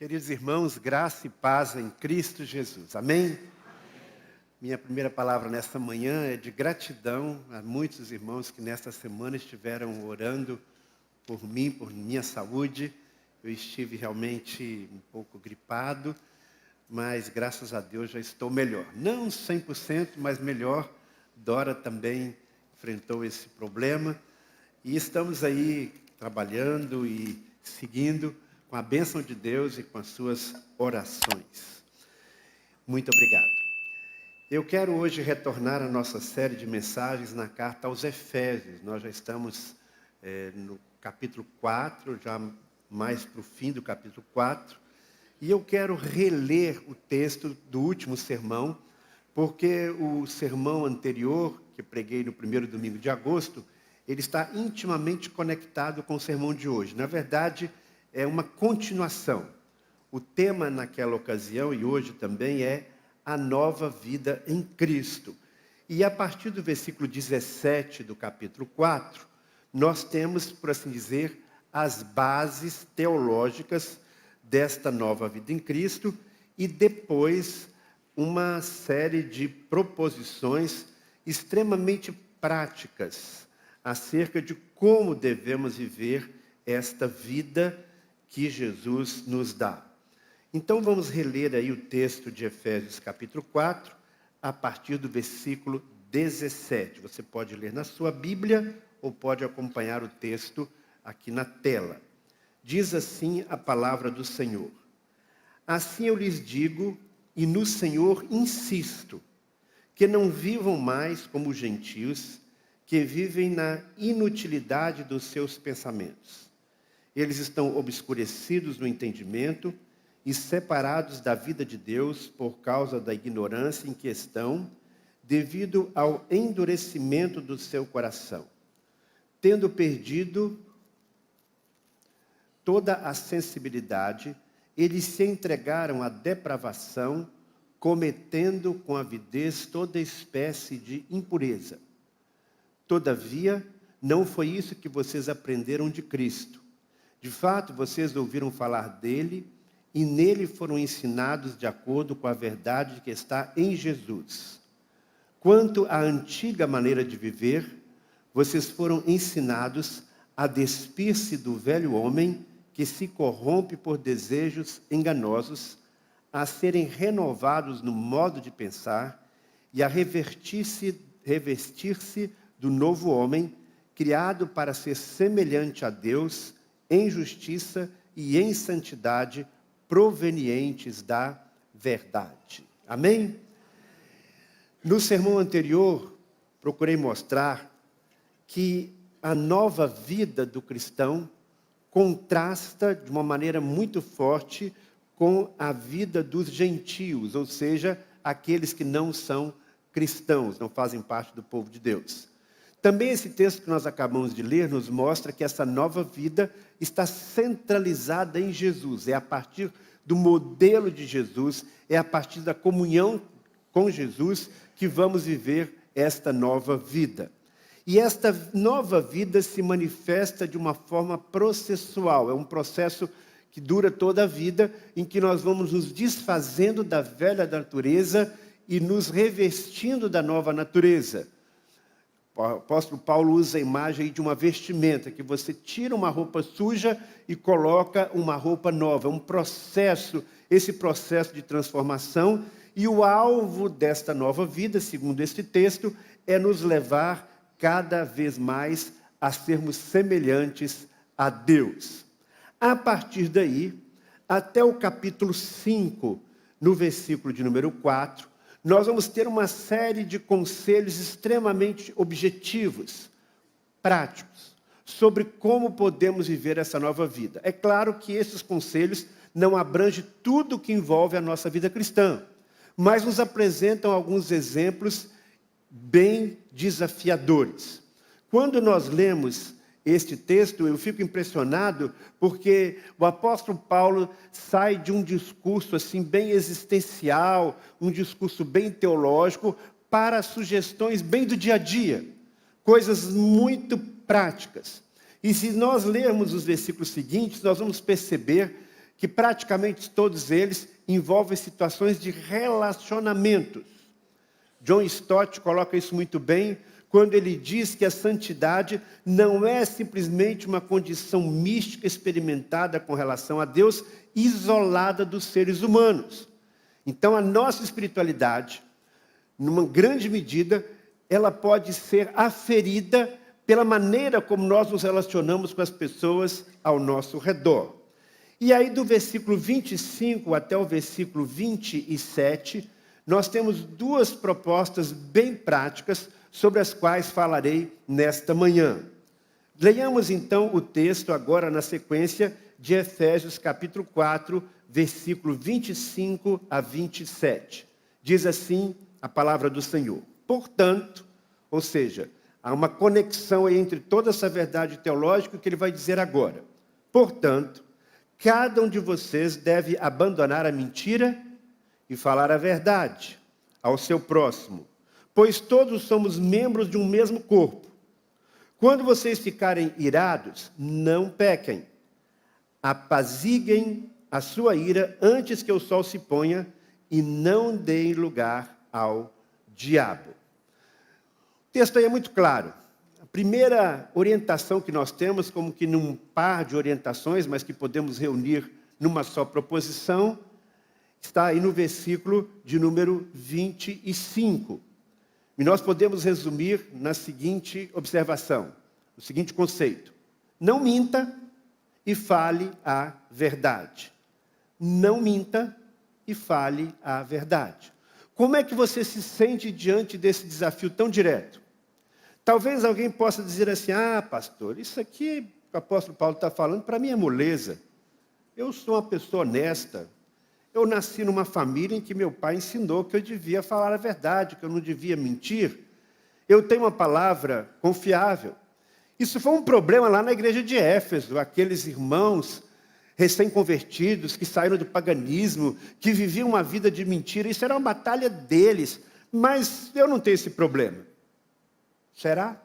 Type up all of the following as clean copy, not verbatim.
Queridos irmãos, graça e paz em Cristo Jesus. Amém? Minha primeira palavra nesta manhã é de gratidão a muitos irmãos que nesta semana estiveram orando por mim, por minha saúde. Eu estive realmente um pouco gripado, mas graças a Deus já estou melhor. Não 100%, mas melhor. Dora também enfrentou esse problema. E estamos aí trabalhando e seguindo com a bênção de Deus e com as suas orações. Muito obrigado. Eu quero hoje retornar à nossa série de mensagens na carta aos Efésios. Nós já estamos no capítulo 4, já mais para o fim do capítulo 4. E eu quero reler o texto do último sermão, porque o sermão anterior, que preguei no primeiro domingo de agosto, ele está intimamente conectado com o sermão de hoje. Na verdade, é uma continuação. O tema naquela ocasião e hoje também é a nova vida em Cristo. E a partir do versículo 17 do capítulo 4, nós temos, por assim dizer, as bases teológicas desta nova vida em Cristo e depois uma série de proposições extremamente práticas acerca de como devemos viver esta vida que Jesus nos dá. Então vamos reler aí o texto de Efésios capítulo 4, a partir do versículo 17. Você pode ler na sua Bíblia ou pode acompanhar o texto aqui na tela. Diz assim a palavra do Senhor: assim eu lhes digo, e no Senhor insisto, que não vivam mais como os gentios, que vivem na inutilidade dos seus pensamentos. Eles estão obscurecidos no entendimento e separados da vida de Deus por causa da ignorância em que estão, devido ao endurecimento do seu coração. Tendo perdido toda a sensibilidade, eles se entregaram à depravação, cometendo com avidez toda espécie de impureza. Todavia, não foi isso que vocês aprenderam de Cristo. De fato, vocês ouviram falar dele e nele foram ensinados de acordo com a verdade que está em Jesus. Quanto à antiga maneira de viver, vocês foram ensinados a despir-se do velho homem que se corrompe por desejos enganosos, a serem renovados no modo de pensar e a revestir-se do novo homem, criado para ser semelhante a Deus em justiça e em santidade, provenientes da verdade. Amém? No sermão anterior, procurei mostrar que a nova vida do cristão contrasta de uma maneira muito forte com a vida dos gentios, ou seja, aqueles que não são cristãos, não fazem parte do povo de Deus. Também esse texto que nós acabamos de ler nos mostra que essa nova vida está centralizada em Jesus. É a partir do modelo de Jesus, é a partir da comunhão com Jesus que vamos viver esta nova vida. E esta nova vida se manifesta de uma forma processual. É um processo que dura toda a vida, em que nós vamos nos desfazendo da velha natureza e nos revestindo da nova natureza. O apóstolo Paulo usa a imagem de uma vestimenta, que você tira uma roupa suja e coloca uma roupa nova. É um processo, esse processo de transformação. E o alvo desta nova vida, segundo este texto, é nos levar cada vez mais a sermos semelhantes a Deus. A partir daí, até o capítulo 5, no versículo de número 4, nós vamos ter uma série de conselhos extremamente objetivos, práticos, sobre como podemos viver essa nova vida. É claro que esses conselhos não abrangem tudo que envolve a nossa vida cristã, mas nos apresentam alguns exemplos bem desafiadores. Quando nós lemos este texto, eu fico impressionado porque o apóstolo Paulo sai de um discurso assim bem existencial, um discurso bem teológico, para sugestões bem do dia a dia, coisas muito práticas. E se nós lermos os versículos seguintes, nós vamos perceber que praticamente todos eles envolvem situações de relacionamentos. John Stott coloca isso muito bem quando ele diz que a santidade não é simplesmente uma condição mística experimentada com relação a Deus, isolada dos seres humanos. Então, a nossa espiritualidade, numa grande medida, ela pode ser aferida pela maneira como nós nos relacionamos com as pessoas ao nosso redor. E aí, do versículo 25 até o versículo 27, nós temos duas propostas bem práticas sobre as quais falarei nesta manhã. Leiamos então o texto agora na sequência de Efésios capítulo 4, versículo 25 a 27. Diz assim a palavra do Senhor. Portanto, ou seja, há uma conexão aí entre toda essa verdade teológica que ele vai dizer agora. Portanto, cada um de vocês deve abandonar a mentira e falar a verdade ao seu próximo, pois todos somos membros de um mesmo corpo. Quando vocês ficarem irados, não pequem. Apaziguem a sua ira antes que o sol se ponha e não deem lugar ao diabo. O texto aí é muito claro. A primeira orientação que nós temos, como que num par de orientações, mas que podemos reunir numa só proposição, está aí no versículo de número 25. E nós podemos resumir na seguinte observação, no seguinte conceito. Não minta e fale a verdade. Não minta e fale a verdade. Como é que você se sente diante desse desafio tão direto? Talvez alguém possa dizer assim, pastor, isso aqui que o apóstolo Paulo está falando, para mim é moleza. Eu sou uma pessoa honesta. Eu nasci numa família em que meu pai ensinou que eu devia falar a verdade, que eu não devia mentir. Eu tenho uma palavra confiável. Isso foi um problema lá na igreja de Éfeso, aqueles irmãos recém-convertidos que saíram do paganismo, que viviam uma vida de mentira. Isso era uma batalha deles, mas eu não tenho esse problema. Será?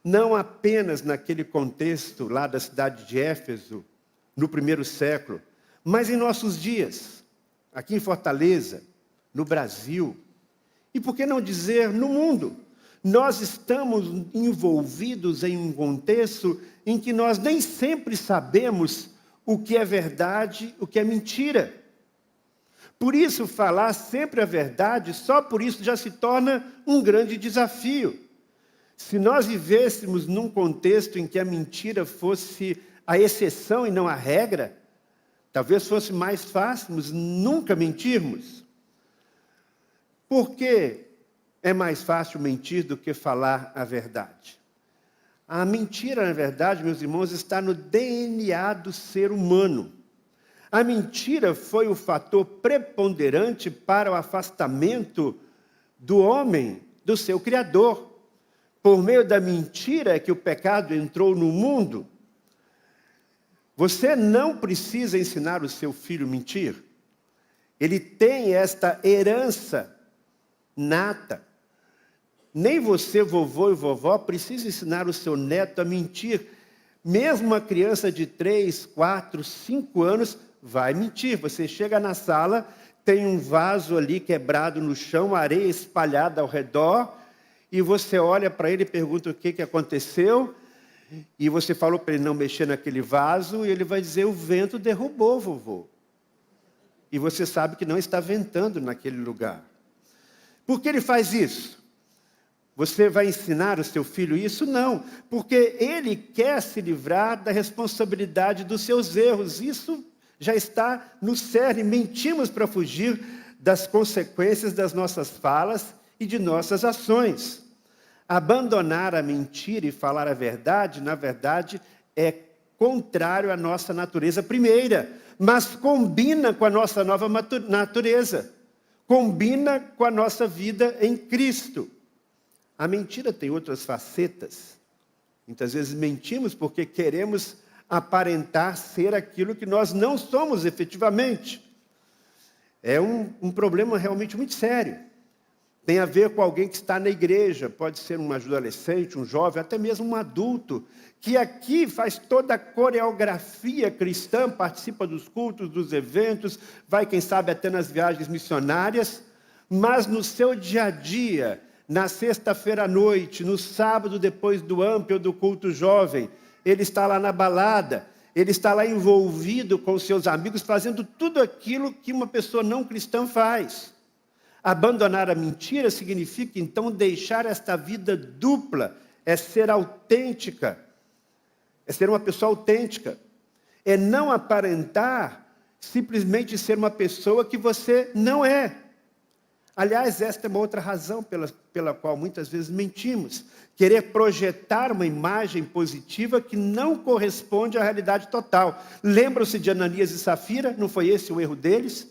Não apenas naquele contexto lá da cidade de Éfeso, no primeiro século, mas em nossos dias, aqui em Fortaleza, no Brasil, e por que não dizer no mundo, nós estamos envolvidos em um contexto em que nós nem sempre sabemos o que é verdade, o que é mentira. Por isso, falar sempre a verdade, só por isso já se torna um grande desafio. Se nós vivêssemos num contexto em que a mentira fosse a exceção e não a regra, talvez fosse mais fácil nunca mentirmos. Por que é mais fácil mentir do que falar a verdade? A mentira, na verdade, meus irmãos, está no DNA do ser humano. A mentira foi o fator preponderante para o afastamento do homem do seu Criador. Por meio da mentira é que o pecado entrou no mundo. Você não precisa ensinar o seu filho a mentir. Ele tem esta herança nata. Nem você, vovô e vovó, precisa ensinar o seu neto a mentir. Mesmo uma criança de 3, 4, 5 anos vai mentir. Você chega na sala, tem um vaso ali quebrado no chão, areia espalhada ao redor, e você olha para ele e pergunta o que aconteceu. E você falou para ele não mexer naquele vaso, e ele vai dizer, o vento derrubou, vovô. E você sabe que não está ventando naquele lugar. Por que ele faz isso? Você vai ensinar o seu filho isso? Não, porque ele quer se livrar da responsabilidade dos seus erros. Isso já está no cerne. Mentimos para fugir das consequências das nossas falas e de nossas ações. Abandonar a mentira e falar a verdade, na verdade, é contrário à nossa natureza primeira, mas combina com a nossa nova natureza, combina com a nossa vida em Cristo. A mentira tem outras facetas. Muitas vezes mentimos porque queremos aparentar ser aquilo que nós não somos efetivamente. É um problema realmente muito sério. Tem a ver com alguém que está na igreja, pode ser um adolescente, um jovem, até mesmo um adulto, que aqui faz toda a coreografia cristã, participa dos cultos, dos eventos, vai, quem sabe, até nas viagens missionárias, mas no seu dia a dia, na sexta-feira à noite, no sábado depois do AMP ou do culto jovem, ele está lá na balada, ele está lá envolvido com seus amigos, fazendo tudo aquilo que uma pessoa não cristã faz. Abandonar a mentira significa, então, deixar esta vida dupla, é ser autêntica, é ser uma pessoa autêntica, é não aparentar simplesmente ser uma pessoa que você não é. Aliás, esta é uma outra razão pela qual muitas vezes mentimos. Querer projetar uma imagem positiva que não corresponde à realidade total. Lembram-se de Ananias e Safira? Não foi esse o erro deles?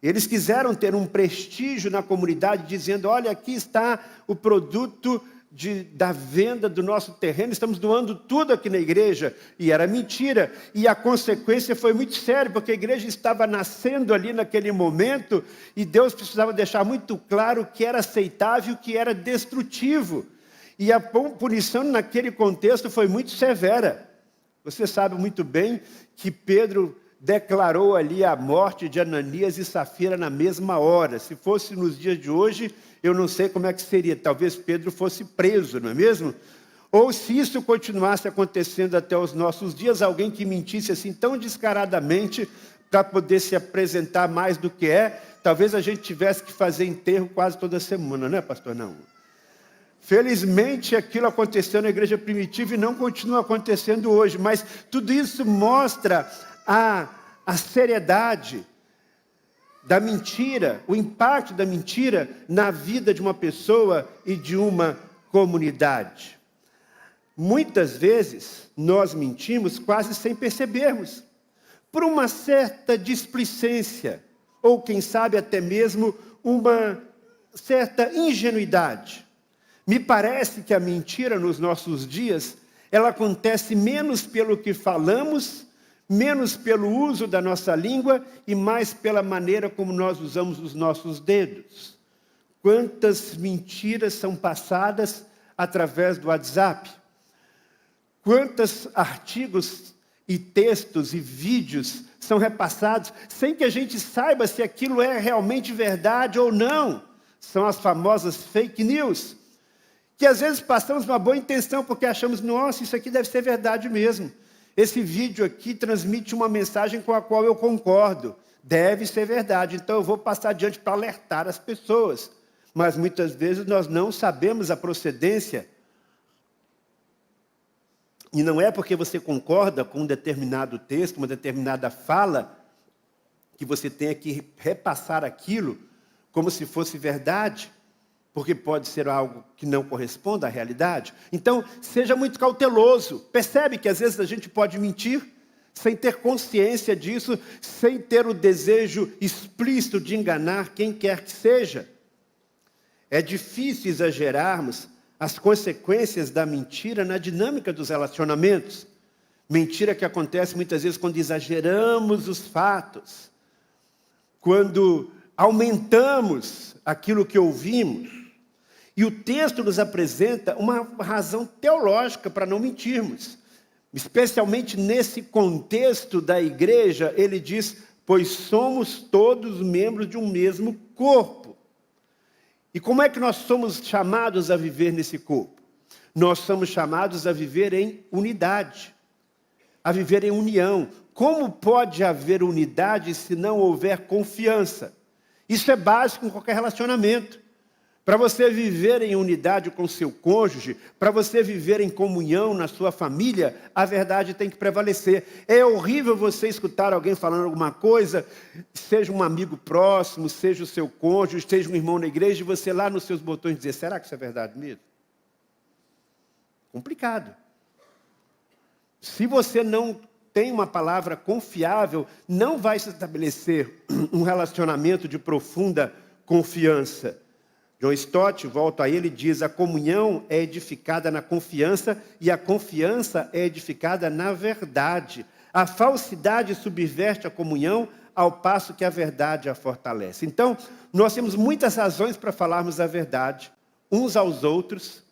Eles quiseram ter um prestígio na comunidade, dizendo, olha, aqui está o produto da venda do nosso terreno, estamos doando tudo aqui na igreja. E era mentira. E a consequência foi muito séria, porque a igreja estava nascendo ali naquele momento, e Deus precisava deixar muito claro o que era aceitável e o que era destrutivo. E a punição naquele contexto foi muito severa. Você sabe muito bem que Pedro declarou ali a morte de Ananias e Safira na mesma hora. Se fosse nos dias de hoje, eu não sei como é que seria. Talvez Pedro fosse preso, não é mesmo? Ou se isso continuasse acontecendo até os nossos dias, alguém que mentisse assim tão descaradamente para poder se apresentar mais do que é, talvez a gente tivesse que fazer enterro quase toda semana, não é, pastor? Não. Felizmente, aquilo aconteceu na igreja primitiva e não continua acontecendo hoje, mas tudo isso mostra a seriedade da mentira, o impacto da mentira na vida de uma pessoa e de uma comunidade. Muitas vezes, nós mentimos quase sem percebermos, por uma certa displicência, ou quem sabe até mesmo uma certa ingenuidade. Me parece que a mentira nos nossos dias, ela acontece menos pelo que falamos, menos pelo uso da nossa língua e mais pela maneira como nós usamos os nossos dedos. Quantas mentiras são passadas através do WhatsApp? Quantos artigos e textos e vídeos são repassados sem que a gente saiba se aquilo é realmente verdade ou não? São as famosas fake news, que às vezes passamos uma boa intenção porque achamos, nossa, isso aqui deve ser verdade mesmo. Esse vídeo aqui transmite uma mensagem com a qual eu concordo. Deve ser verdade, então eu vou passar adiante para alertar as pessoas. Mas muitas vezes nós não sabemos a procedência. E não é porque você concorda com um determinado texto, uma determinada fala, que você tenha que repassar aquilo como se fosse verdade, porque pode ser algo que não corresponda à realidade. Então, seja muito cauteloso. Percebe que às vezes a gente pode mentir sem ter consciência disso, sem ter o desejo explícito de enganar quem quer que seja. É difícil exagerarmos as consequências da mentira na dinâmica dos relacionamentos. Mentira que acontece muitas vezes quando exageramos os fatos, quando aumentamos aquilo que ouvimos. E o texto nos apresenta uma razão teológica para não mentirmos. Especialmente nesse contexto da igreja, ele diz, pois somos todos membros de um mesmo corpo. E como é que nós somos chamados a viver nesse corpo? Nós somos chamados a viver em unidade, a viver em união. Como pode haver unidade se não houver confiança? Isso é básico em qualquer relacionamento. Para você viver em unidade com seu cônjuge, para você viver em comunhão na sua família, a verdade tem que prevalecer. É horrível você escutar alguém falando alguma coisa, seja um amigo próximo, seja o seu cônjuge, seja um irmão na igreja, e você lá nos seus botões dizer, será que isso é verdade mesmo? Complicado. Se você não tem uma palavra confiável, não vai se estabelecer um relacionamento de profunda confiança. John Stott, volto a ele, diz, a comunhão é edificada na confiança e a confiança é edificada na verdade. A falsidade subverte a comunhão, ao passo que a verdade a fortalece. Então, nós temos muitas razões para falarmos a verdade, uns aos outros,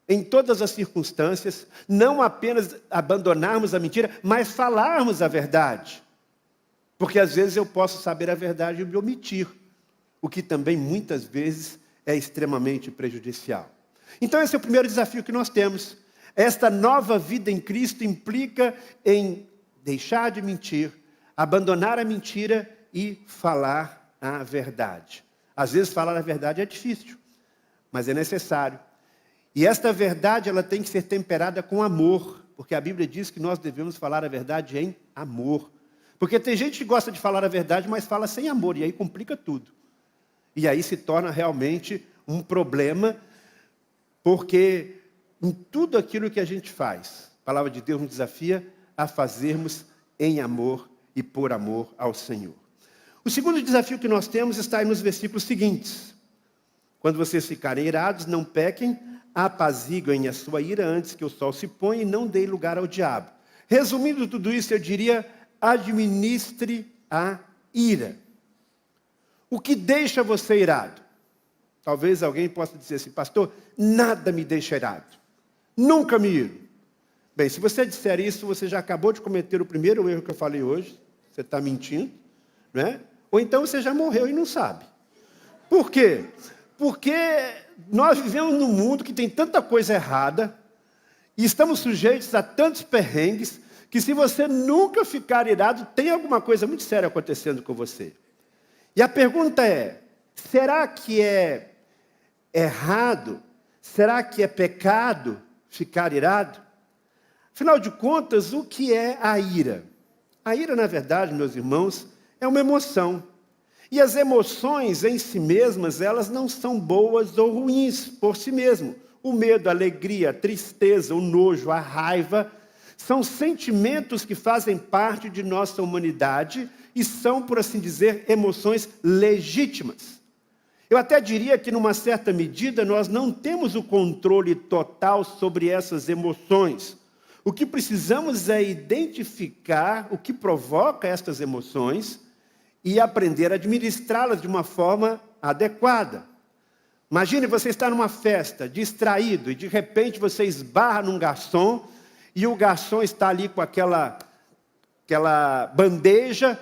em todas as circunstâncias, não apenas abandonarmos a mentira, mas falarmos a verdade. Porque às vezes eu posso saber a verdade e me omitir, o que também muitas vezes é extremamente prejudicial. Então esse é o primeiro desafio que nós temos. Esta nova vida em Cristo implica em deixar de mentir, abandonar a mentira e falar a verdade. Às vezes falar a verdade é difícil, mas é necessário. E esta verdade ela tem que ser temperada com amor, porque a Bíblia diz que nós devemos falar a verdade em amor. Porque tem gente que gosta de falar a verdade, mas fala sem amor, e aí complica tudo. E aí se torna realmente um problema, porque em tudo aquilo que a gente faz, a palavra de Deus nos desafia a fazermos em amor e por amor ao Senhor. O segundo desafio que nós temos está aí nos versículos seguintes. Quando vocês ficarem irados, não pequem, apaziguem a sua ira antes que o sol se ponha e não dê lugar ao diabo. Resumindo tudo isso, eu diria, administre a ira. O que deixa você irado? Talvez alguém possa dizer assim, pastor, nada me deixa irado. Nunca me iro. Bem, se você disser isso, você já acabou de cometer o primeiro erro que eu falei hoje. Você está mentindo, né? Ou então você já morreu e não sabe. Por quê? Porque nós vivemos num mundo que tem tanta coisa errada e estamos sujeitos a tantos perrengues que se você nunca ficar irado, tem alguma coisa muito séria acontecendo com você. E a pergunta é, será que é errado? Será que é pecado ficar irado? Afinal de contas, o que é a ira? A ira, na verdade, meus irmãos, é uma emoção. E as emoções em si mesmas, elas não são boas ou ruins por si mesmo. O medo, a alegria, a tristeza, o nojo, a raiva, são sentimentos que fazem parte de nossa humanidade e são, por assim dizer, emoções legítimas. Eu até diria que, numa certa medida, nós não temos o controle total sobre essas emoções. O que precisamos é identificar o que provoca estas emoções e aprender a administrá-las de uma forma adequada. Imagine você estar numa festa, distraído, e de repente você esbarra num garçom, e o garçom está ali com aquela bandeja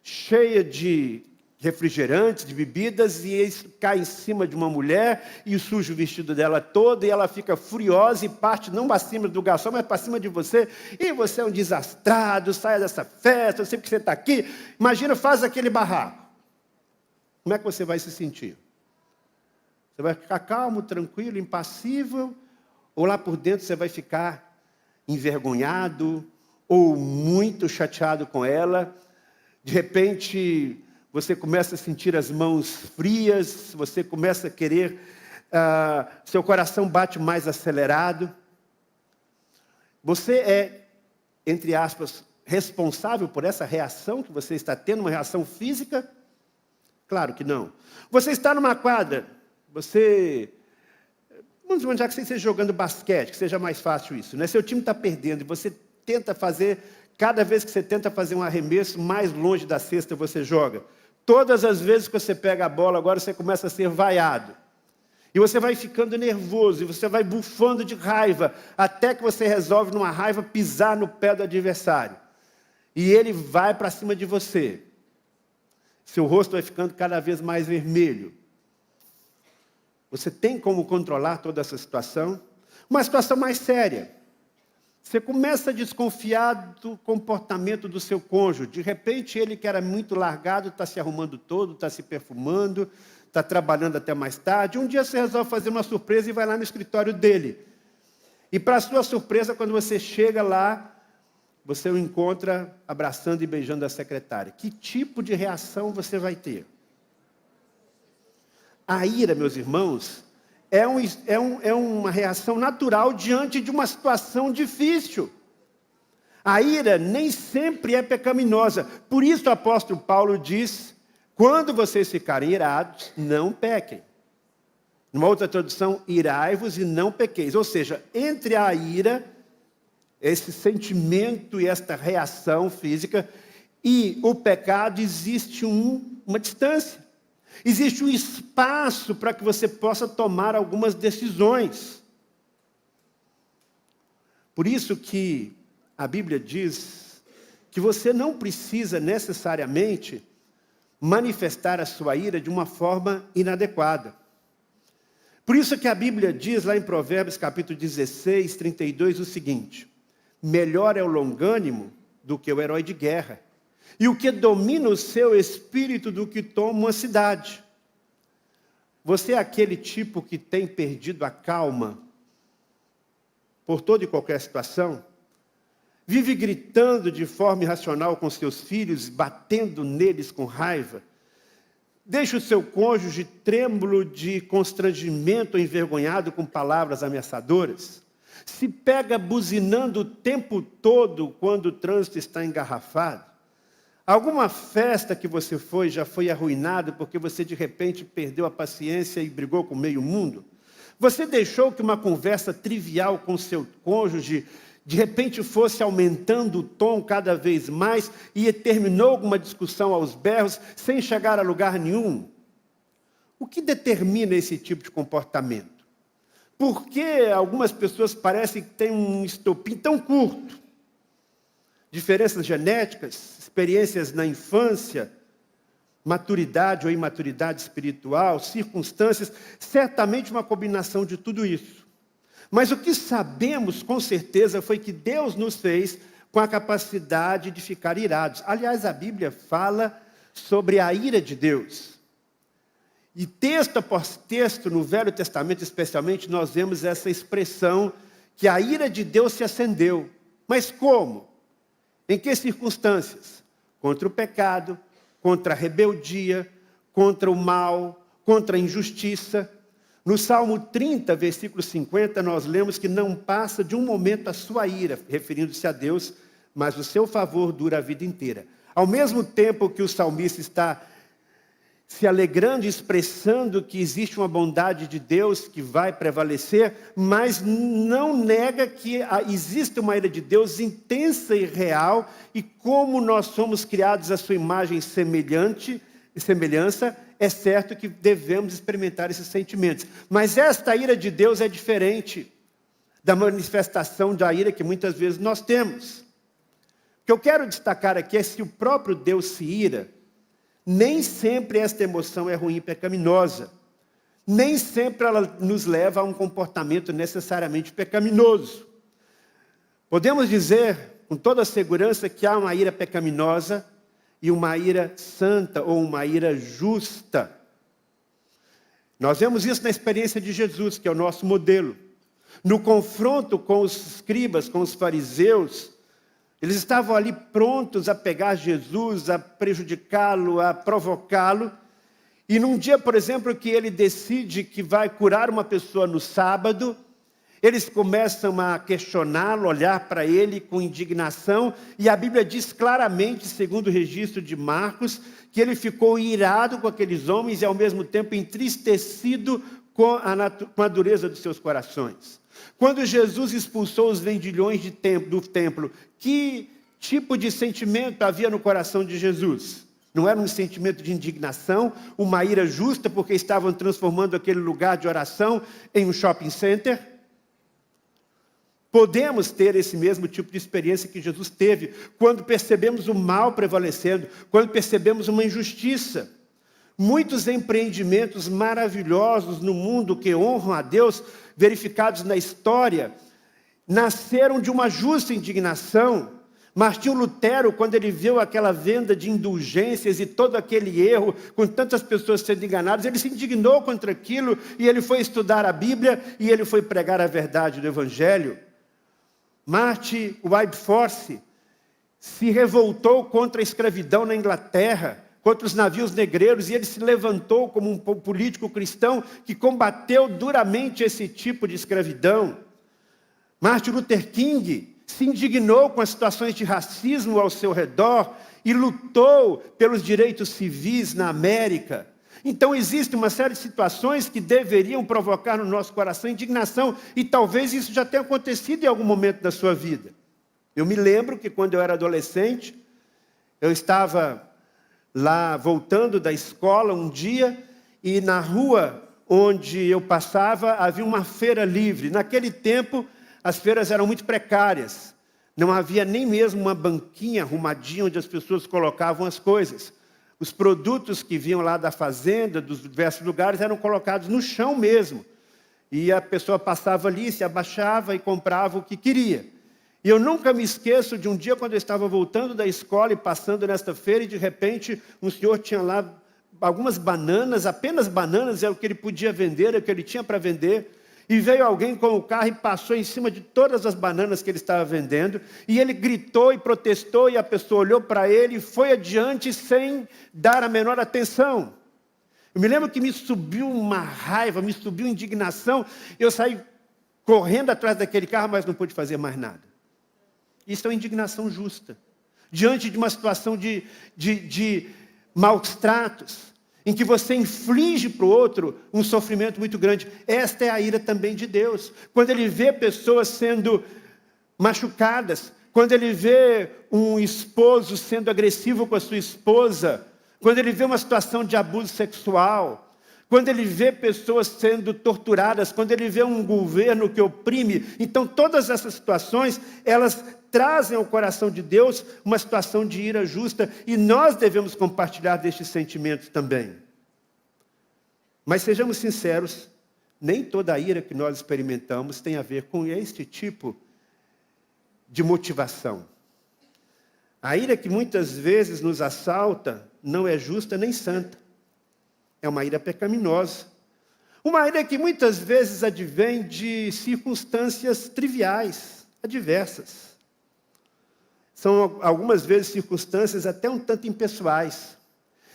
cheia de refrigerantes, de bebidas, e ele cai em cima de uma mulher e suja o vestido dela todo, e ela fica furiosa e parte não para cima do garçom, mas para cima de você, e você é um desastrado, saia dessa festa, eu sei que você está aqui. Imagina, faz aquele barraco. Como é que você vai se sentir? Você vai ficar calmo, tranquilo, impassível, ou lá por dentro você vai ficar envergonhado ou muito chateado com ela? De repente você começa a sentir as mãos frias, você começa a querer, seu coração bate mais acelerado. Você é, entre aspas, responsável por essa reação que você está tendo, uma reação física? Claro que não. Você está numa quadra, vamos imaginar que você esteja jogando basquete, que seja mais fácil isso, né? Seu time está perdendo e você tenta fazer, cada vez que você tenta fazer um arremesso, mais longe da cesta você joga. Todas as vezes que você pega a bola, agora você começa a ser vaiado. E você vai ficando nervoso, e você vai bufando de raiva, até que você resolve, numa raiva, pisar no pé do adversário. E ele vai para cima de você. Seu rosto vai ficando cada vez mais vermelho. Você tem como controlar toda essa situação? Uma situação mais séria. Você começa a desconfiar do comportamento do seu cônjuge. De repente, ele que era muito largado, está se arrumando todo, está se perfumando, está trabalhando até mais tarde. Um dia você resolve fazer uma surpresa e vai lá no escritório dele. E para sua surpresa, quando você chega lá, você o encontra abraçando e beijando a secretária. Que tipo de reação você vai ter? A ira, meus irmãos, é uma reação natural diante de uma situação difícil. A ira nem sempre é pecaminosa. Por isso o apóstolo Paulo diz, quando vocês ficarem irados, não pequem. Numa outra tradução, irai-vos e não pequeis. Ou seja, entre a ira, esse sentimento e esta reação física, e o pecado, existe uma distância. Existe um espaço para que você possa tomar algumas decisões. Por isso que a Bíblia diz que você não precisa necessariamente manifestar a sua ira de uma forma inadequada. Por isso que a Bíblia diz lá em Provérbios capítulo 16, 32, o seguinte: melhor é o longânimo do que o herói de guerra, e o que domina o seu espírito do que toma uma cidade. Você é aquele tipo que tem perdido a calma por toda e qualquer situação? Vive gritando de forma irracional com seus filhos, batendo neles com raiva? Deixa o seu cônjuge trêmulo de constrangimento ou envergonhado com palavras ameaçadoras? Se pega buzinando o tempo todo quando o trânsito está engarrafado? Alguma festa que você foi já foi arruinada porque você de repente perdeu a paciência e brigou com meio mundo? Você deixou que uma conversa trivial com seu cônjuge de repente fosse aumentando o tom cada vez mais e terminou com uma discussão aos berros sem chegar a lugar nenhum? O que determina esse tipo de comportamento? Por que algumas pessoas parecem que têm um estopim tão curto? Diferenças genéticas, experiências na infância, maturidade ou imaturidade espiritual, circunstâncias, certamente uma combinação de tudo isso. Mas o que sabemos com certeza foi que Deus nos fez com a capacidade de ficar irados. Aliás, a Bíblia fala sobre a ira de Deus. E texto após texto, no Velho Testamento especialmente, nós vemos essa expressão que a ira de Deus se acendeu. Mas como? Em que circunstâncias? Contra o pecado, contra a rebeldia, contra o mal, contra a injustiça. No Salmo 30, versículo 50, nós lemos que não passa de um momento a sua ira, referindo-se a Deus, mas o seu favor dura a vida inteira. Ao mesmo tempo que o salmista está se alegrando e expressando que existe uma bondade de Deus que vai prevalecer, mas não nega que existe uma ira de Deus intensa e real, e como nós somos criados à sua imagem e semelhança, é certo que devemos experimentar esses sentimentos. Mas esta ira de Deus é diferente da manifestação da ira que muitas vezes nós temos. O que eu quero destacar aqui é se o próprio Deus se ira, nem sempre esta emoção é ruim e pecaminosa. Nem sempre ela nos leva a um comportamento necessariamente pecaminoso. Podemos dizer com toda segurança que há uma ira pecaminosa e uma ira santa ou uma ira justa. Nós vemos isso na experiência de Jesus, que é o nosso modelo. No confronto com os escribas, com os fariseus, eles estavam ali prontos a pegar Jesus, a prejudicá-lo, a provocá-lo. E num dia, por exemplo, que ele decide que vai curar uma pessoa no sábado, eles começam a questioná-lo, olhar para ele com indignação, e a Bíblia diz claramente, segundo o registro de Marcos, que ele ficou irado com aqueles homens e ao mesmo tempo entristecido com a dureza dos seus corações. Quando Jesus expulsou os vendilhões do templo, que tipo de sentimento havia no coração de Jesus? Não era um sentimento de indignação, uma ira justa porque estavam transformando aquele lugar de oração em um shopping center? Podemos ter esse mesmo tipo de experiência que Jesus teve quando percebemos o mal prevalecendo, quando percebemos uma injustiça. Muitos empreendimentos maravilhosos no mundo que honram a Deus, verificados na história, nasceram de uma justa indignação. Martinho Lutero, quando ele viu aquela venda de indulgências e todo aquele erro, com tantas pessoas sendo enganadas, ele se indignou contra aquilo e ele foi estudar a Bíblia e ele foi pregar a verdade do Evangelho. Martin Wilberforce se revoltou contra a escravidão na Inglaterra, contra os navios negreiros, e ele se levantou como um político cristão que combateu duramente esse tipo de escravidão. Martin Luther King se indignou com as situações de racismo ao seu redor e lutou pelos direitos civis na América. Então existe uma série de situações que deveriam provocar no nosso coração indignação, e talvez isso já tenha acontecido em algum momento da sua vida. Eu me lembro que quando eu era adolescente, Eu estava lá voltando da escola um dia e na rua onde eu passava havia uma feira livre. Naquele tempo as feiras eram muito precárias. Não havia nem mesmo uma banquinha arrumadinha onde as pessoas colocavam as coisas. Os produtos que vinham lá da fazenda, dos diversos lugares, eram colocados no chão mesmo. E a pessoa passava ali, se abaixava e comprava o que queria. E eu nunca me esqueço de um dia quando eu estava voltando da escola e passando nesta feira e de repente um senhor tinha lá algumas bananas, apenas bananas, era o que ele podia vender, era o que ele tinha para vender. E veio alguém com o carro e passou em cima de todas as bananas que ele estava vendendo. E ele gritou e protestou e a pessoa olhou para ele e foi adiante sem dar a menor atenção. Eu me lembro que me subiu uma raiva, me subiu indignação. Eu saí correndo atrás daquele carro, mas não pude fazer mais nada. Isso é uma indignação justa. Diante de uma situação de maus tratos, em que você inflige para o outro um sofrimento muito grande. Esta é a ira também de Deus. Quando Ele vê pessoas sendo machucadas, quando Ele vê um esposo sendo agressivo com a sua esposa, quando Ele vê uma situação de abuso sexual, quando Ele vê pessoas sendo torturadas, quando Ele vê um governo que oprime. Então, todas essas situações, elas trazem ao coração de Deus uma situação de ira justa, e nós devemos compartilhar destes sentimentos também. Mas sejamos sinceros, nem toda a ira que nós experimentamos tem a ver com este tipo de motivação. A ira que muitas vezes nos assalta não é justa nem santa. É uma ira pecaminosa. Uma ira que muitas vezes advém de circunstâncias triviais, adversas. São algumas vezes circunstâncias até um tanto impessoais.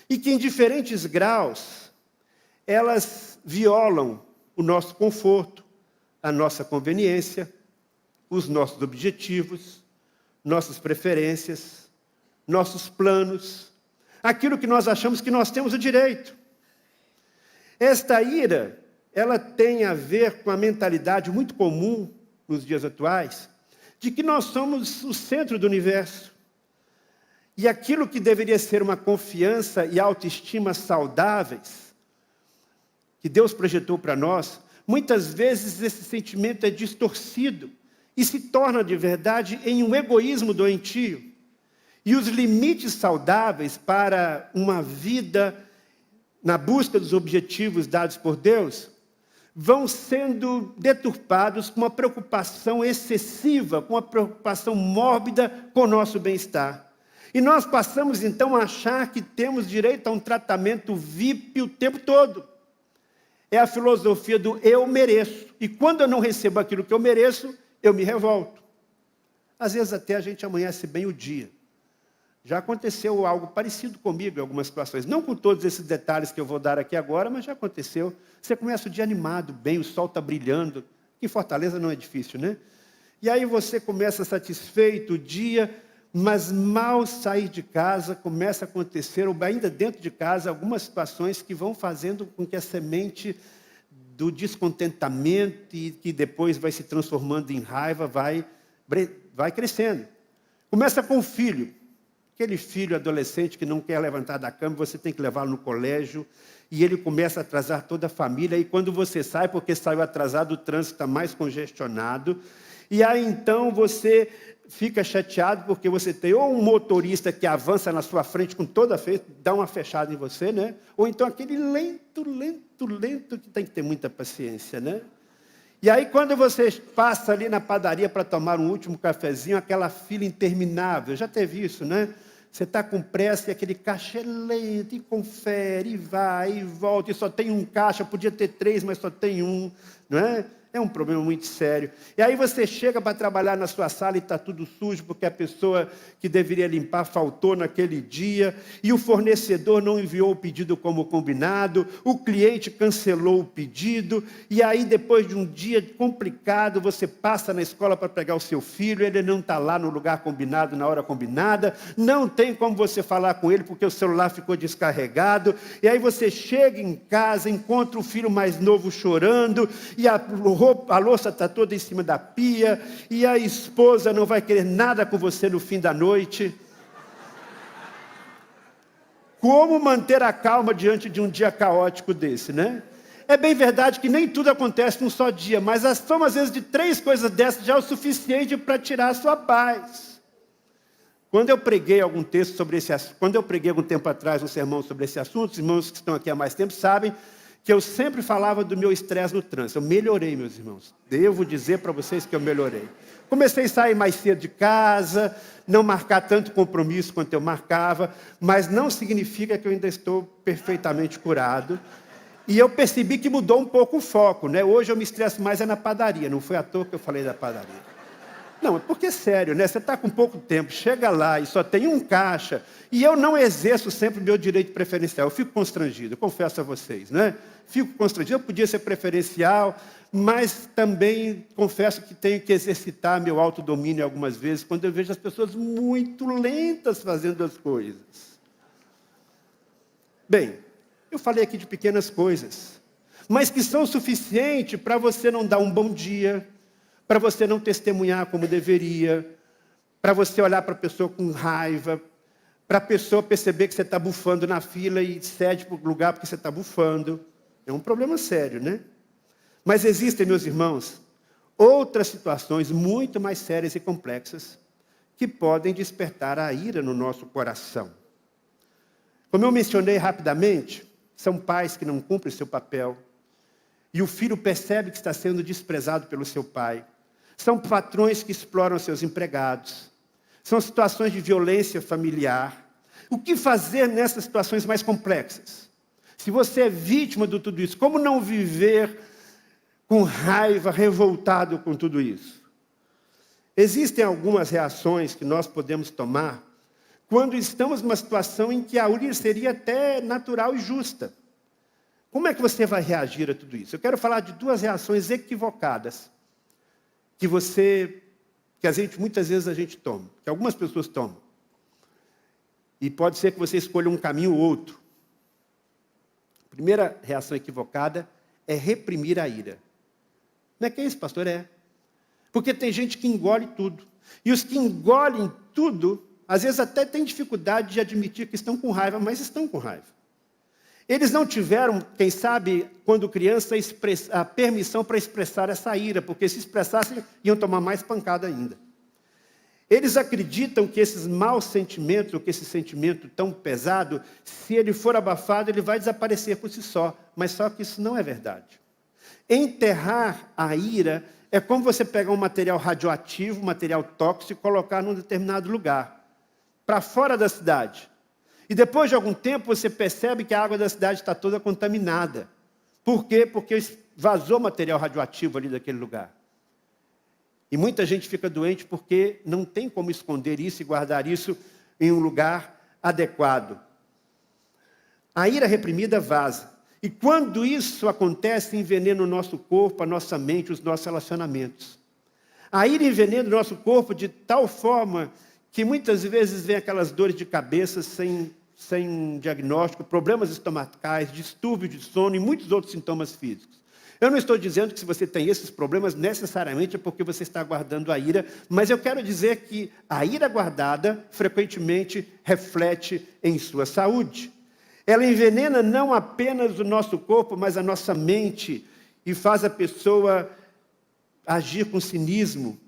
E que em diferentes graus, elas violam o nosso conforto, a nossa conveniência, os nossos objetivos, nossas preferências, nossos planos, aquilo que nós achamos que nós temos o direito. Esta ira, ela tem a ver com a mentalidade muito comum nos dias atuais, de que nós somos o centro do universo. E aquilo que deveria ser uma confiança e autoestima saudáveis, que Deus projetou para nós, muitas vezes esse sentimento é distorcido e se torna de verdade em um egoísmo doentio. E os limites saudáveis para uma vida na busca dos objetivos dados por Deus vão sendo deturpados com uma preocupação excessiva, com uma preocupação mórbida com o nosso bem-estar. E nós passamos então a achar que temos direito a um tratamento VIP o tempo todo. É a filosofia do eu mereço. E quando eu não recebo aquilo que eu mereço, eu me revolto. Às vezes até a gente amanhece bem o dia. Já aconteceu algo parecido comigo em algumas situações. Não com todos esses detalhes que eu vou dar aqui agora, mas já aconteceu. Você começa o dia animado, bem, o sol está brilhando. Em Fortaleza não é difícil, né? E aí você começa satisfeito o dia, mas mal sair de casa, começa a acontecer, ou ainda dentro de casa, algumas situações que vão fazendo com que a semente do descontentamento, e que depois vai se transformando em raiva, vai crescendo. Começa com o filho. Aquele filho adolescente que não quer levantar da cama, você tem que levá-lo no colégio, e ele começa a atrasar toda a família, e quando você sai, porque saiu atrasado, o trânsito está mais congestionado, e aí então você fica chateado porque você tem ou um motorista que avança na sua frente com toda a força, dá uma fechada em você, né? Ou então aquele lento, que tem que ter muita paciência, né? E aí quando você passa ali na padaria para tomar um último cafezinho, aquela fila interminável, já teve isso, né? Você está com pressa e aquele caixa é lento, e confere, e vai, e volta, e só tem um caixa, podia ter 3, mas só tem um, não é? É um problema muito sério. E aí você chega para trabalhar na sua sala e está tudo sujo, porque a pessoa que deveria limpar faltou naquele dia, e o fornecedor não enviou o pedido como combinado, o cliente cancelou o pedido, e aí depois de um dia complicado, você passa na escola para pegar o seu filho, ele não está lá no lugar combinado, na hora combinada, não tem como você falar com ele, porque o celular ficou descarregado, e aí você chega em casa, encontra o filho mais novo chorando, e a louça está toda em cima da pia, e a esposa não vai querer nada com você no fim da noite. Como manter a calma diante de um dia caótico desse, né? É bem verdade que nem tudo acontece num só dia, mas a soma, às vezes, de 3 coisas dessas já é o suficiente para tirar a sua paz. Quando eu preguei algum texto sobre esse assunto, quando eu preguei algum tempo atrás um sermão sobre esse assunto, os irmãos que estão aqui há mais tempo sabem que eu sempre falava do meu estresse no trânsito. Eu melhorei, meus irmãos. Devo dizer para vocês que eu melhorei. Comecei a sair mais cedo de casa, não marcar tanto compromisso quanto eu marcava, mas não significa que eu ainda estou perfeitamente curado. E eu percebi que mudou um pouco o foco, né? Hoje eu me estresso mais na padaria, não foi à toa que eu falei da padaria. Não, é porque é sério, né? Você está com pouco tempo, chega lá e só tem um caixa, e eu não exerço sempre o meu direito preferencial. Eu fico constrangido, eu confesso a vocês, né? Fico constrangido, eu podia ser preferencial, mas também confesso que tenho que exercitar meu autodomínio algumas vezes, quando eu vejo as pessoas muito lentas fazendo as coisas. Bem, eu falei aqui de pequenas coisas, mas que são suficientes para você não dar um bom dia, para você não testemunhar como deveria, para você olhar para a pessoa com raiva, para a pessoa perceber que você está bufando na fila e cede para o lugar porque você está bufando. É um problema sério, né? Mas existem, meus irmãos, outras situações muito mais sérias e complexas que podem despertar a ira no nosso coração. Como eu mencionei rapidamente, são pais que não cumprem seu papel e o filho percebe que está sendo desprezado pelo seu pai. São patrões que exploram seus empregados. São situações de violência familiar. O que fazer nessas situações mais complexas? Se você é vítima de tudo isso, como não viver com raiva, revoltado com tudo isso? Existem algumas reações que nós podemos tomar quando estamos numa situação em que a ira seria até natural e justa. Como é que você vai reagir a tudo isso? Eu quero falar de 2 reações equivocadas muitas vezes a gente toma, que algumas pessoas tomam. E pode ser que você escolha um caminho ou outro. A primeira reação equivocada é reprimir a ira. Não é que é isso, pastor? É. Porque tem gente que engole tudo. E os que engolem tudo, às vezes até têm dificuldade de admitir que estão com raiva, mas estão com raiva. Eles não tiveram, quem sabe, quando criança, a permissão para expressar essa ira, porque se expressassem, iam tomar mais pancada ainda. Eles acreditam que esses maus sentimentos, ou que esse sentimento tão pesado, se ele for abafado, ele vai desaparecer por si só. Mas só que isso não é verdade. Enterrar a ira é como você pegar um material radioativo, um material tóxico, e colocar num determinado lugar, para fora da cidade. E depois de algum tempo você percebe que a água da cidade está toda contaminada. Por quê? Porque vazou material radioativo ali daquele lugar. E muita gente fica doente porque não tem como esconder isso e guardar isso em um lugar adequado. A ira reprimida vaza. E quando isso acontece, envenena o nosso corpo, a nossa mente, os nossos relacionamentos. A ira envenena o nosso corpo de tal forma que muitas vezes vem aquelas dores de cabeça sem diagnóstico, problemas estomacais, distúrbio de sono e muitos outros sintomas físicos. Eu não estou dizendo que se você tem esses problemas, necessariamente é porque você está guardando a ira, mas eu quero dizer que a ira guardada, frequentemente, reflete em sua saúde. Ela envenena não apenas o nosso corpo, mas a nossa mente, e faz a pessoa agir com cinismo,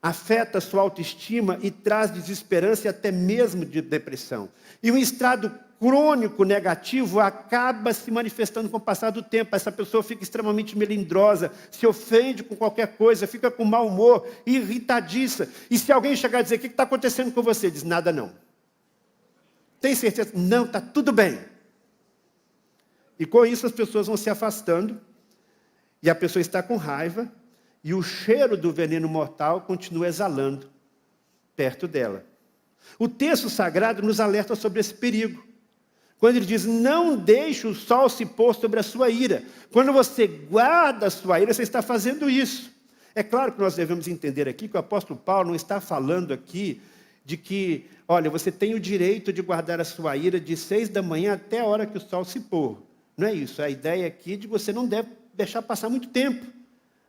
afeta a sua autoestima e traz desesperança e até mesmo de depressão. E um estado crônico negativo acaba se manifestando com o passar do tempo. Essa pessoa fica extremamente melindrosa, se ofende com qualquer coisa, fica com mau humor, irritadiça. E se alguém chegar a dizer, o que está acontecendo com você? Diz, nada não. Tem certeza? Não, está tudo bem. E com isso as pessoas vão se afastando, e a pessoa está com raiva, e o cheiro do veneno mortal continua exalando perto dela. O texto sagrado nos alerta sobre esse perigo. Quando ele diz, não deixe o sol se pôr sobre a sua ira. Quando você guarda a sua ira, você está fazendo isso. É claro que nós devemos entender aqui que o apóstolo Paulo não está falando aqui de que, olha, você tem o direito de guardar a sua ira de 6 da manhã até a hora que o sol se pôr. Não é isso. A ideia aqui é de que você não deve deixar passar muito tempo.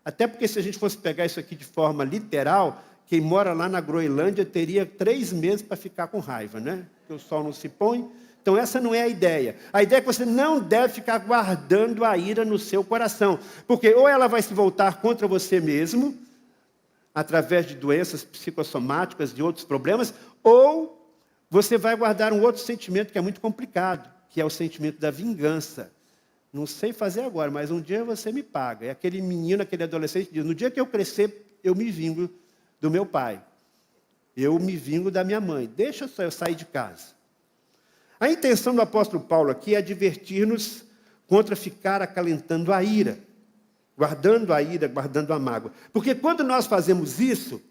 Até porque se a gente fosse pegar isso aqui de forma literal, quem mora lá na Groenlândia teria 3 meses para ficar com raiva, né? Porque o sol não se põe. Então essa não é a ideia. A ideia é que você não deve ficar guardando a ira no seu coração. Porque ou ela vai se voltar contra você mesmo, através de doenças psicossomáticas, de outros problemas, ou você vai guardar um outro sentimento que é muito complicado, que é o sentimento da vingança. Não sei fazer agora, mas um dia você me paga. É aquele menino, aquele adolescente que diz, no dia que eu crescer, eu me vingo do meu pai. Eu me vingo da minha mãe. Deixa só eu sair de casa. A intenção do apóstolo Paulo aqui é advertir-nos contra ficar acalentando a ira, guardando a mágoa. Porque quando nós fazemos isso, o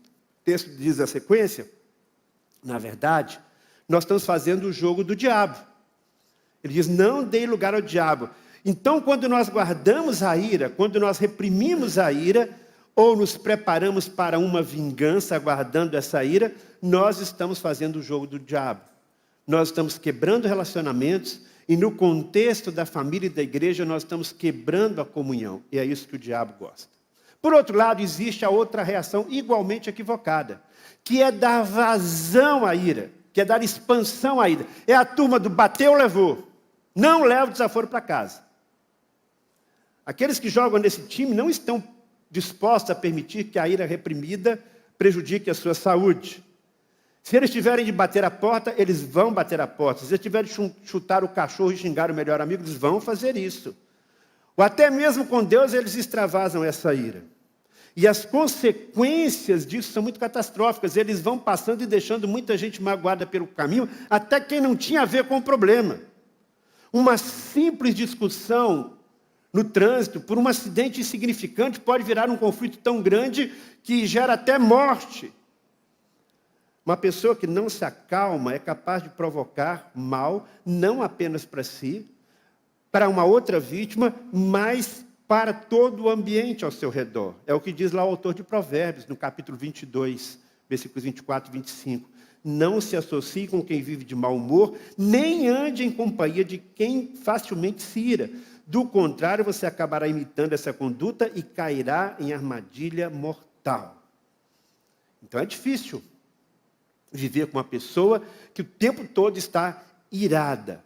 texto diz a sequência, na verdade, nós estamos fazendo o jogo do diabo. Ele diz, não dê lugar ao diabo. Então, quando nós guardamos a ira, quando nós reprimimos a ira, ou nos preparamos para uma vingança, aguardando essa ira, nós estamos fazendo o jogo do diabo. Nós estamos quebrando relacionamentos e no contexto da família e da igreja nós estamos quebrando a comunhão. E é isso que o diabo gosta. Por outro lado, existe a outra reação igualmente equivocada, que é dar vazão à ira, que é dar expansão à ira. É a turma do bateu, levou. Não leva o desaforo para casa. Aqueles que jogam nesse time não estão dispostos a permitir que a ira reprimida prejudique a sua saúde. Se eles tiverem de bater a porta, eles vão bater a porta. Se eles tiverem de chutar o cachorro e xingar o melhor amigo, eles vão fazer isso. Ou até mesmo com Deus, eles extravasam essa ira. E as consequências disso são muito catastróficas. Eles vão passando e deixando muita gente magoada pelo caminho, até quem não tinha a ver com o problema. Uma simples discussão no trânsito, por um acidente insignificante, pode virar um conflito tão grande que gera até morte. Uma pessoa que não se acalma é capaz de provocar mal, não apenas para si, para uma outra vítima, mas para todo o ambiente ao seu redor. É o que diz lá o autor de Provérbios, no capítulo 22, versículos 24 e 25. Não se associe com quem vive de mau humor, nem ande em companhia de quem facilmente se ira. Do contrário, você acabará imitando essa conduta e cairá em armadilha mortal. Então é difícil viver com uma pessoa que o tempo todo está irada.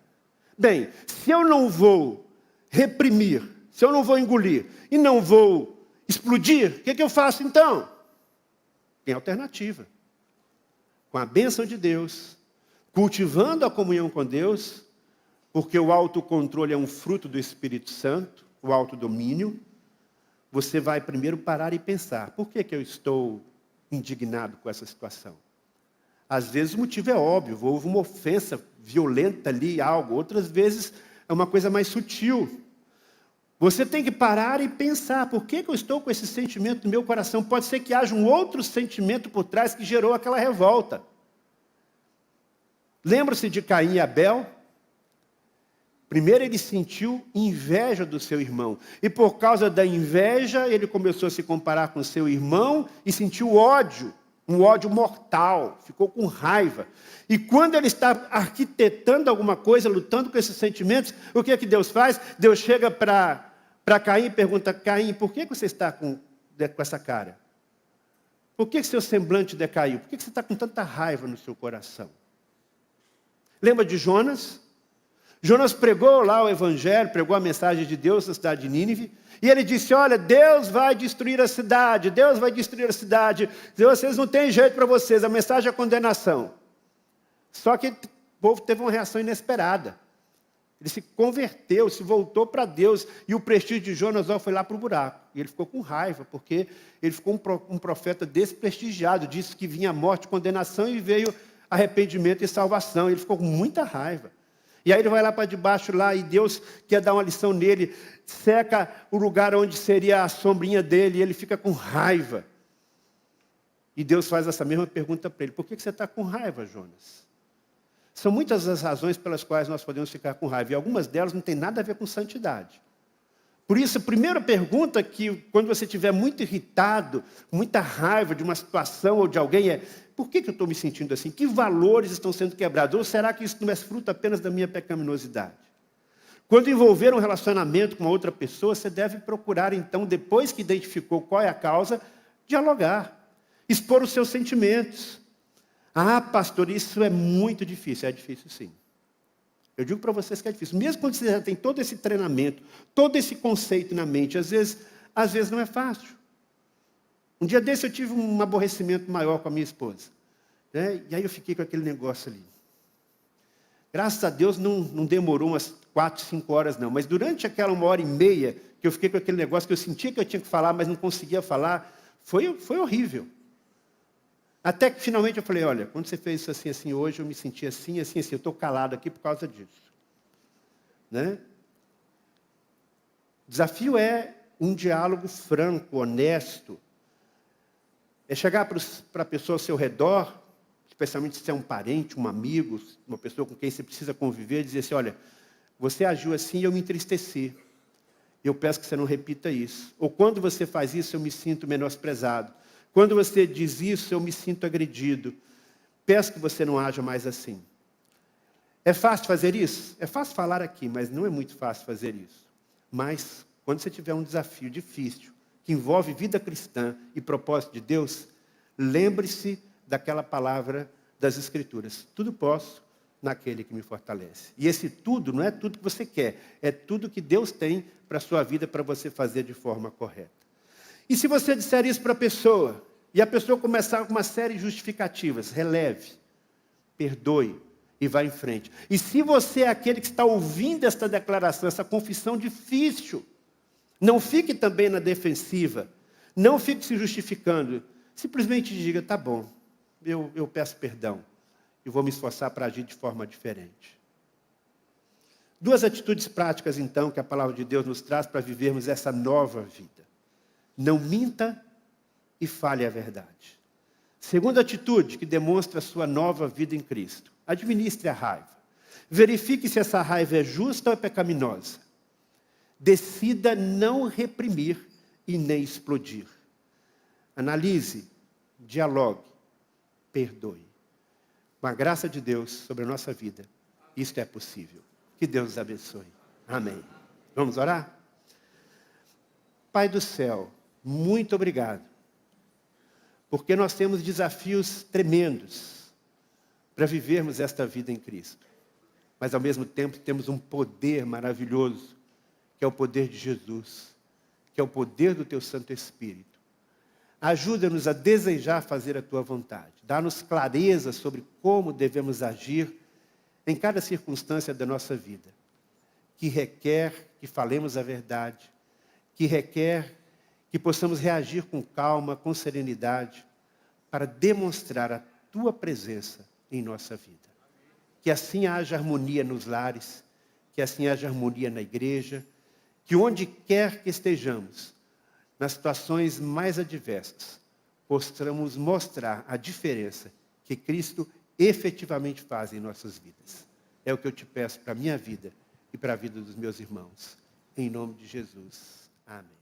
Bem, se eu não vou reprimir, se eu não vou engolir e não vou explodir, o que eu faço então? Tem alternativa. Com a bênção de Deus, cultivando a comunhão com Deus, porque o autocontrole é um fruto do Espírito Santo, o autodomínio, você vai primeiro parar e pensar, por que eu estou indignado com essa situação? Às vezes o motivo é óbvio, houve uma ofensa violenta ali, algo. Outras vezes é uma coisa mais sutil. Você tem que parar e pensar, por que eu estou com esse sentimento no meu coração? Pode ser que haja um outro sentimento por trás que gerou aquela revolta. Lembra-se de Caim e Abel? Primeiro ele sentiu inveja do seu irmão. E por causa da inveja, ele começou a se comparar com seu irmão e sentiu ódio. Um ódio mortal, ficou com raiva. E quando ele está arquitetando alguma coisa, lutando com esses sentimentos, o que é que Deus faz? Deus chega para Caim e pergunta, Caim, por que você está com essa cara? Por que seu semblante decaiu? Por que você está com tanta raiva no seu coração? Lembra de Jonas? Jonas pregou lá o evangelho, pregou a mensagem de Deus na cidade de Nínive, e ele disse, olha, Deus vai destruir a cidade, Deus vai destruir a cidade, vocês não têm jeito para vocês, a mensagem é condenação. Só que o povo teve uma reação inesperada. Ele se converteu, se voltou para Deus, e o prestígio de Jonas foi lá para o buraco. E ele ficou com raiva, porque ele ficou um profeta desprestigiado, disse que vinha morte, condenação, e veio arrependimento e salvação. Ele ficou com muita raiva. E aí ele vai lá para debaixo lá e Deus quer dar uma lição nele, seca o lugar onde seria a sombrinha dele e ele fica com raiva. E Deus faz essa mesma pergunta para ele, por que você está com raiva, Jonas? São muitas as razões pelas quais nós podemos ficar com raiva e algumas delas não têm nada a ver com santidade. Por isso, a primeira pergunta que, quando você estiver muito irritado, muita raiva de uma situação ou de alguém é, por que eu estou me sentindo assim? Que valores estão sendo quebrados? Ou será que isso não é fruto apenas da minha pecaminosidade? Quando envolver um relacionamento com uma outra pessoa, você deve procurar, então, depois que identificou qual é a causa, dialogar, expor os seus sentimentos. Ah, pastor, isso é muito difícil. É difícil, sim. Eu digo para vocês que é difícil. Mesmo quando você já tem todo esse treinamento, todo esse conceito na mente, às vezes não é fácil. Um dia desse eu tive um aborrecimento maior com a minha esposa. Né? E aí eu fiquei com aquele negócio ali. Graças a Deus não demorou umas 4, 5 horas não. Mas durante aquela 1h30 que eu fiquei com aquele negócio que eu sentia que eu tinha que falar, mas não conseguia falar, foi horrível. Até que finalmente eu falei, olha, quando você fez isso assim hoje, eu me senti assim. Eu estou calado aqui por causa disso. Né? O desafio é um diálogo franco, honesto. É chegar para a pessoa ao seu redor, especialmente se é um parente, um amigo, uma pessoa com quem você precisa conviver, e dizer assim, olha, você agiu assim e eu me entristeci. Eu peço que você não repita isso. Ou quando você faz isso, eu me sinto menosprezado. Quando você diz isso, eu me sinto agredido. Peço que você não haja mais assim. É fácil fazer isso? É fácil falar aqui, mas não é muito fácil fazer isso. Mas, quando você tiver um desafio difícil, que envolve vida cristã e propósito de Deus, lembre-se daquela palavra das Escrituras. Tudo posso naquele que me fortalece. E esse tudo não é tudo que você quer, é tudo que Deus tem para a sua vida, para você fazer de forma correta. E se você disser isso para a pessoa, e a pessoa começar com uma série de justificativas, releve, perdoe e vá em frente. E se você é aquele que está ouvindo esta declaração, essa confissão difícil, não fique também na defensiva, não fique se justificando, simplesmente diga, tá bom, eu peço perdão e vou me esforçar para agir de forma diferente. 2 atitudes práticas, então, que a palavra de Deus nos traz para vivermos essa nova vida. Não minta e fale a verdade. Segunda atitude que demonstra a sua nova vida em Cristo. Administre a raiva. Verifique se essa raiva é justa ou é pecaminosa. Decida não reprimir e nem explodir. Analise, dialogue, perdoe. Com a graça de Deus sobre a nossa vida, isto é possível. Que Deus nos abençoe. Amém. Vamos orar? Pai do céu, muito obrigado. Porque nós temos desafios tremendos para vivermos esta vida em Cristo. Mas, ao mesmo tempo, temos um poder maravilhoso, que é o poder de Jesus, que é o poder do Teu Santo Espírito. Ajuda-nos a desejar fazer a Tua vontade. Dá-nos clareza sobre como devemos agir em cada circunstância da nossa vida, que requer que falemos a verdade, que requer que possamos reagir com calma, com serenidade, para demonstrar a Tua presença em nossa vida. Que assim haja harmonia nos lares, que assim haja harmonia na igreja, que onde quer que estejamos, nas situações mais adversas, possamos mostrar a diferença que Cristo efetivamente faz em nossas vidas. É o que eu te peço para a minha vida e para a vida dos meus irmãos. Em nome de Jesus. Amém.